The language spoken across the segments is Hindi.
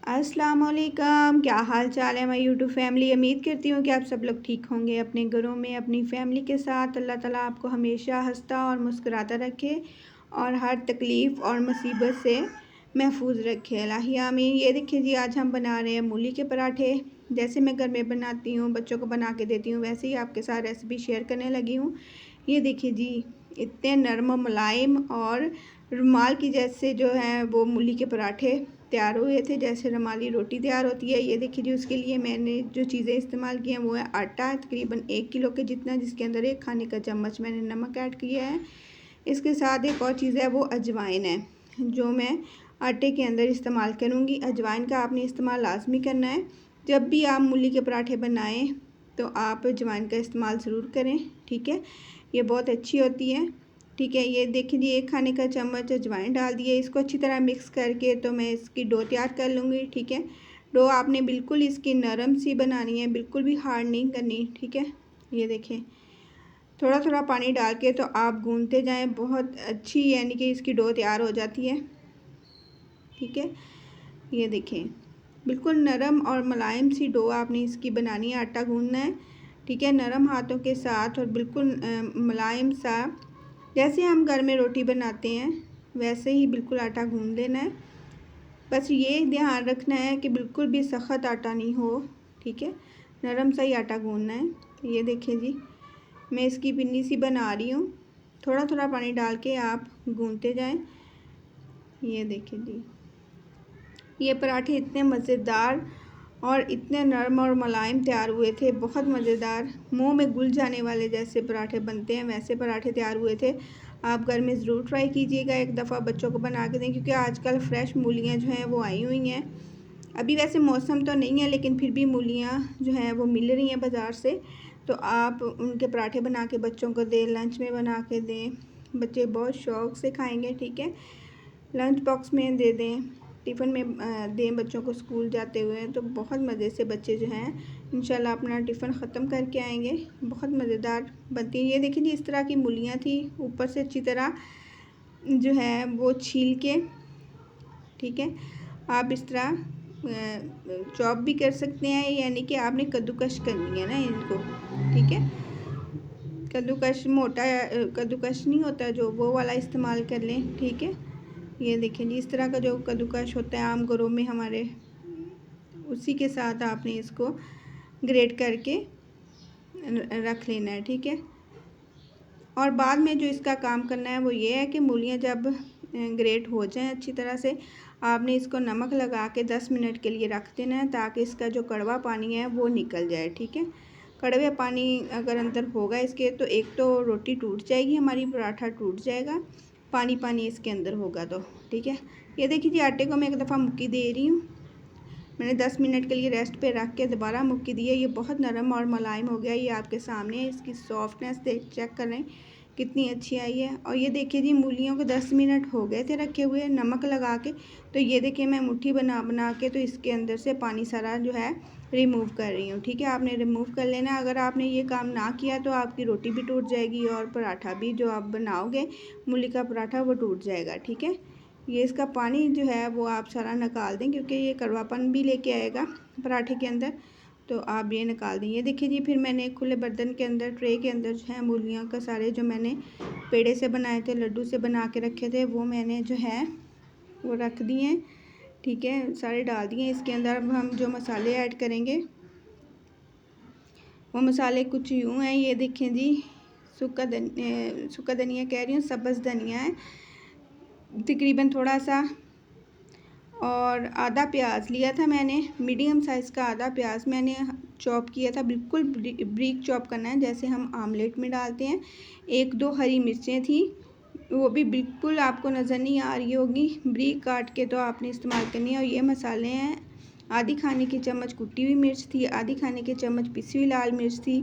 अस्सलाम वालेकुम, क्या हाल चाल है मेरी यूट्यूब फैमिली। उम्मीद करती हूँ कि आप सब लोग ठीक होंगे अपने घरों में अपनी फैमिली के साथ। अल्लाह ताला आपको हमेशा हंसता और मुस्कुराता रखे और हर तकलीफ़ और मुसीबत से महफूज रखे, इलाही आमीन। ये देखिए जी, आज हम बना रहे हैं मूली के पराठे। जैसे मैं घर में बनाती हूँ, बच्चों को बना के देती हूँ, वैसे ही आपके साथ रेसिपी शेयर करने लगी हूँ। ये देखिए जी, इतने नरम और मुलायम और रुमाल की जैसे जो है वो मूली के पराठे तैयार हुए थे, जैसे रुमाली रोटी तैयार होती है। ये देखिए जी, उसके लिए मैंने जो चीज़ें इस्तेमाल की हैं वो है आटा तकरीबन 1 किलो के जितना, जिसके अंदर 1 खाने का चम्मच मैंने नमक ऐड किया है। इसके साथ एक और चीज़ है वो अजवाइन है, जो मैं आटे के अंदर इस्तेमाल करूँगी। अजवाइन का आपने इस्तेमाल लाजमी करना है। जब भी आप मूली के पराठे बनाएं तो आप अजवाइन का इस्तेमाल ज़रूर करें, ठीक है। ये बहुत अच्छी होती है, ठीक है। ये देखिए जी, 1 खाने का चम्मच अजवाइन डाल दिए। इसको अच्छी तरह मिक्स करके तो मैं इसकी डो तैयार कर लूँगी, ठीक है। डो आपने बिल्कुल इसकी नरम सी बनानी है, बिल्कुल भी हार्ड नहीं करनी, ठीक है। ये देखें, थोड़ा थोड़ा पानी डाल के तो आप गूंथते जाएं, बहुत अच्छी यानी कि इसकी डो तैयार हो जाती है, ठीक है। ये देखें, बिल्कुल नरम और मुलायम सी डो आपने इसकी बनानी है, आटा गूंदना है, ठीक है, नरम हाथों के साथ और बिल्कुल मुलायम सा, जैसे हम घर में रोटी बनाते हैं वैसे ही बिल्कुल आटा गूंद लेना है। बस ये ध्यान रखना है कि बिल्कुल भी सख्त आटा नहीं हो, ठीक है, नरम सा ही आटा गूंदना है। ये देखिए जी, मैं इसकी पिन्नी सी बना रही हूँ, थोड़ा थोड़ा पानी डाल के आप गूंदते जाएं। ये देखिए जी, ये पराठे इतने मज़ेदार और इतने नरम और मुलायम तैयार हुए थे, बहुत मज़ेदार, मुंह में घुल जाने वाले जैसे पराठे बनते हैं वैसे पराठे तैयार हुए थे। आप घर में ज़रूर ट्राई कीजिएगा, एक दफ़ा बच्चों को बना के दें, क्योंकि आजकल फ्रेश मूलियाँ जो हैं वो आई हुई हैं। अभी वैसे मौसम तो नहीं है, लेकिन फिर भी मूलियाँ जो हैं वो मिल रही हैं बाज़ार से, तो आप उनके पराठे बना के बच्चों को दें, लंच में बना के दें, बच्चे बहुत शौक़ से खाएँगे, ठीक है। लंच बॉक्स में दे दें, टिफ़िन में दें बच्चों को स्कूल जाते हुए, तो बहुत मज़े से बच्चे जो हैं इंशाल्लाह अपना टिफ़िन ख़त्म करके आएंगे। बहुत मज़ेदार बनती है। ये देखिए जी, इस तरह की मूलियाँ थी, ऊपर से अच्छी तरह जो है वो छील के, ठीक है, आप इस तरह चॉप भी कर सकते हैं, यानी कि आपने कद्दूकश करनी है ना इनको, ठीक है। कद्दूकश मोटा कद्दूकश नहीं होता जो, वो वाला इस्तेमाल कर लें, ठीक है। ये देखें जी, इस तरह का जो कद्दूकश होता है आम घरों में हमारे, उसी के साथ आपने इसको ग्रेट करके रख लेना है, ठीक है। और बाद में जो इसका काम करना है वो ये है कि मूलियाँ जब ग्रेट हो जाएं अच्छी तरह से, आपने इसको नमक लगा के 10 मिनट के लिए रख देना है, ताकि इसका जो कड़वा पानी है वो निकल जाए, ठीक है। कड़वे पानी अगर अंदर होगा इसके, तो एक तो रोटी टूट जाएगी हमारी, पराठा टूट जाएगा, पानी पानी इसके अंदर होगा तो, ठीक है। ये देखिए जी, आटे को मैं एक दफ़ा मुक्की दे रही हूँ, मैंने 10 मिनट के लिए रेस्ट पे रख के दोबारा मुक्की दी है। ये बहुत नरम और मुलायम हो गया, ये आपके सामने है। इसकी सॉफ्टनेस चेक कर लें कितनी अच्छी आई है। और ये देखिए जी, मूलियों को 10 मिनट हो गए थे रखे हुए नमक लगा के, तो ये देखिए मैं मुट्ठी बना बना के तो इसके अंदर से पानी सारा जो है रिमूव कर रही हूँ, ठीक है। आपने रिमूव कर लेना। अगर आपने ये काम ना किया तो आपकी रोटी भी टूट जाएगी और पराठा भी जो आप बनाओगे मूली का पराठा वो टूट जाएगा, ठीक है। ये इसका पानी जो है वो आप सारा निकाल दें, क्योंकि ये कड़वापन भी लेके आएगा पराठे के अंदर, तो आप ये निकाल दें। ये देखिए जी, फिर मैंने एक खुले बर्तन के अंदर, ट्रे के अंदर जो है मूलियों का सारे जो मैंने पेड़े से बनाए थे, लड्डू से बना के रखे थे, वो मैंने जो है वो रख दिए, ठीक है, सारे डाल दिए। इसके अंदर अब हम जो मसाले ऐड करेंगे वो मसाले कुछ यूँ हैं। ये देखें जी, सूखा धनिया कह रही हूँ, सब्ज़ धनिया है तकरीबन थोड़ा सा, और आधा प्याज लिया था मैंने, मीडियम साइज़ का आधा प्याज मैंने चॉप किया था, बिल्कुल ब्रीक चॉप करना है जैसे हम आमलेट में डालते हैं। 1-2 हरी मिर्चें थी, वो भी बिल्कुल आपको नज़र नहीं आ रही होगी, ब्रीक काट के तो आपने इस्तेमाल करनी है। और ये मसाले हैं, आधी खाने की चम्मच कुटी हुई मिर्च थी, आधी खाने की चम्मच पिसी हुई लाल मिर्च थी,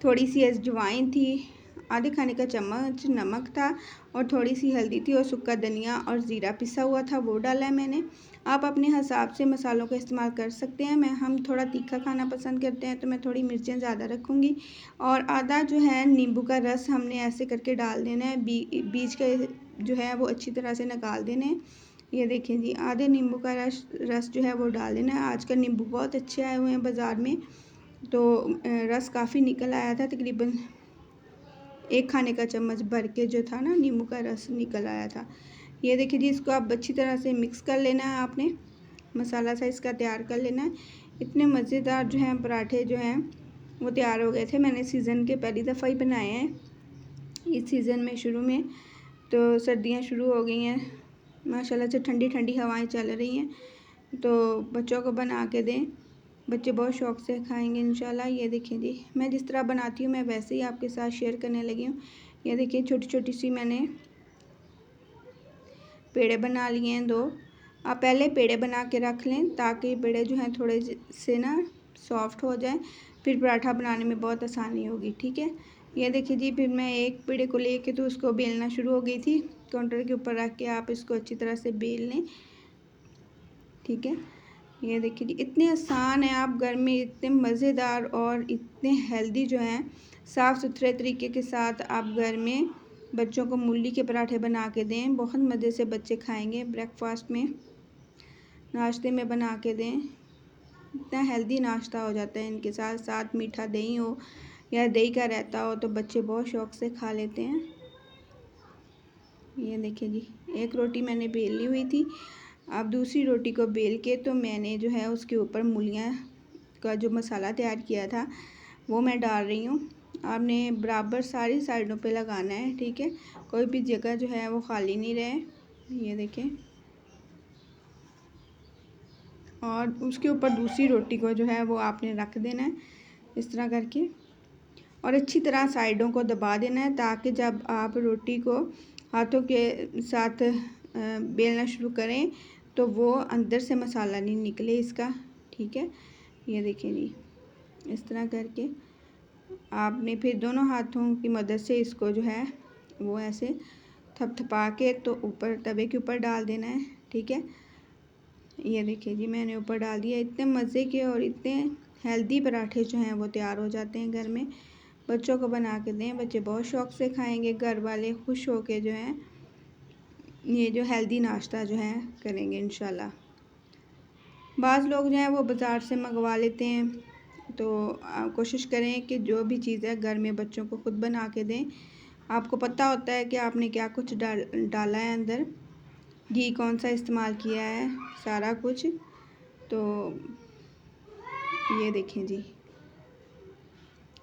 थोड़ी सी अजवाइन थी, आधे खाने का चम्मच नमक था, और थोड़ी सी हल्दी थी, और सूखा धनिया और ज़ीरा पिसा हुआ था वो डाला है मैंने। आप अपने हिसाब से मसालों का इस्तेमाल कर सकते हैं। हम थोड़ा तीखा खाना पसंद करते हैं तो मैं थोड़ी मिर्चें ज़्यादा रखूँगी। और आधा जो है नींबू का रस हमने ऐसे करके डाल देना है, बीज का जो है वो अच्छी तरह से निकाल देने हैं। ये देखिए जी, आधे नींबू का रस जो है वो डाल देना है। आजकल नींबू बहुत अच्छे आए हुए हैं बाज़ार में, तो रस काफ़ी निकल आया था, तकरीबन 1 खाने का चम्मच भर के जो था ना नींबू का रस निकल आया था। ये देखिए जी, इसको आप अच्छी तरह से मिक्स कर लेना है आपने, मसाला सा इसका तैयार कर लेना है। इतने मज़ेदार जो हैं पराठे जो हैं वो तैयार हो गए थे। मैंने सीज़न के पहली दफ़ा ही बनाए हैं इस सीज़न में, शुरू में। तो सर्दियाँ शुरू हो गई हैं, माशाल्लाह से ठंडी ठंडी हवाएं चल रही हैं, तो बच्चों को बना के दें, बच्चे बहुत शौक़ से खाएंगे इंशाल्लाह। ये देखिए जी, मैं जिस तरह बनाती हूँ मैं वैसे ही आपके साथ शेयर करने लगी हूँ। ये देखिए, छोटी छोटी सी मैंने पेड़े बना लिए हैं 2। आप पहले पेड़े बना के रख लें ताकि पेड़े जो हैं थोड़े से ना सॉफ्ट हो जाएं, फिर पराठा बनाने में बहुत आसानी होगी, ठीक है। ये देखिए जी, फिर मैं एक पेड़े को लेके तो उसको बेलना शुरू हो गई थी। काउंटर के ऊपर रख के आप इसको अच्छी तरह से बेल लें, ठीक है। ये देखिए जी, इतने आसान है, आप घर में इतने मज़ेदार और इतने हेल्दी जो हैं, साफ़ सुथरे तरीके के साथ आप घर में बच्चों को मूली के पराठे बना के दें, बहुत मज़े से बच्चे खाएंगे। ब्रेकफास्ट में, नाश्ते में बना के दें, इतना हेल्दी नाश्ता हो जाता है इनके साथ। साथ मीठा दही हो या दही का रायता हो तो बच्चे बहुत शौक़ से खा लेते हैं। ये देखिए जी, एक रोटी मैंने बेल ली हुई थी। अब दूसरी रोटी को बेल के तो मैंने जो है उसके ऊपर मूलियाँ का जो मसाला तैयार किया था वो मैं डाल रही हूँ। आपने बराबर सारी साइडों पे लगाना है, ठीक है, कोई भी जगह जो है वो खाली नहीं रहे। ये देखें, और उसके ऊपर दूसरी रोटी को जो है वो आपने रख देना है इस तरह करके, और अच्छी तरह साइडों को दबा देना है ताकि जब आप रोटी को हाथों के साथ बेलना शुरू करें तो वो अंदर से मसाला नहीं निकले इसका, ठीक है। ये देखिए जी, इस तरह करके आपने फिर दोनों हाथों की मदद से इसको जो है वो ऐसे थपथपा के तो ऊपर तवे के ऊपर डाल देना है, ठीक है। ये देखिए जी, मैंने ऊपर डाल दिया। इतने मज़े के और इतने हेल्दी पराठे जो हैं वो तैयार हो जाते हैं घर में। बच्चों को बना के दें, बच्चे बहुत शौक़ से खाएंगे, घर वाले खुश हो के जो हैं ये जो हेल्दी नाश्ता जो है करेंगे इंशाल्लाह। बाज़ लोग जो हैं वो बाज़ार से मंगवा लेते हैं, तो कोशिश करें कि जो भी चीज़ है घर में बच्चों को खुद बना के दें। आपको पता होता है कि आपने क्या कुछ डाला है अंदर, घी कौन सा इस्तेमाल किया है, सारा कुछ। तो ये देखें जी,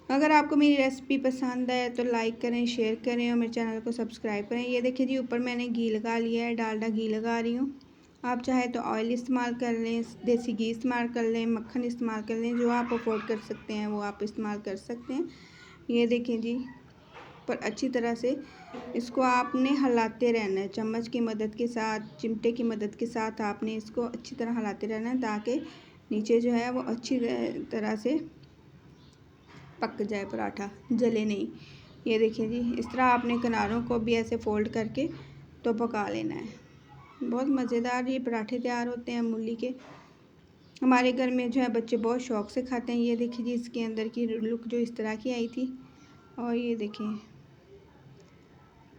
अगर आपको मेरी रेसिपी पसंद है तो लाइक करें, शेयर करें और मेरे चैनल को सब्सक्राइब करें। ये देखिए जी, ऊपर मैंने घी लगा लिया है, डालडा घी लगा रही हूँ। आप चाहे तो ऑयल इस्तेमाल कर लें, देसी घी इस्तेमाल कर लें, मक्खन इस्तेमाल कर लें, जो आप अफोर्ड कर सकते हैं वो आप इस्तेमाल कर सकते हैं। ये देखें जी, पर अच्छी तरह से इसको आपने हिलाते रहना है, चम्मच की मदद के साथ, चिमटे की मदद के साथ आपने इसको अच्छी तरह हिलाते रहना है ताकि नीचे जो है वो अच्छी तरह से पक जाए, पराठा जले नहीं। ये देखिए जी, इस तरह आपने किनारों को भी ऐसे फोल्ड करके तो पका लेना है। बहुत मज़ेदार ये पराठे तैयार होते हैं मूली के। हमारे घर में जो है बच्चे बहुत शौक़ से खाते हैं। ये देखिए जी, इसके अंदर की लुक जो इस तरह की आई थी। और ये देखें,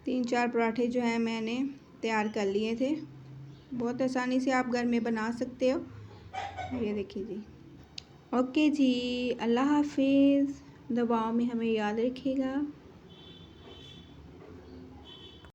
3-4 पराठे जो हैं मैंने तैयार कर लिए थे। बहुत आसानी से आप घर में बना सकते हो। ये देखिए जी, ओके जी, अल्लाह हाफिज़। दुआओं में हमें याद रखिएगा।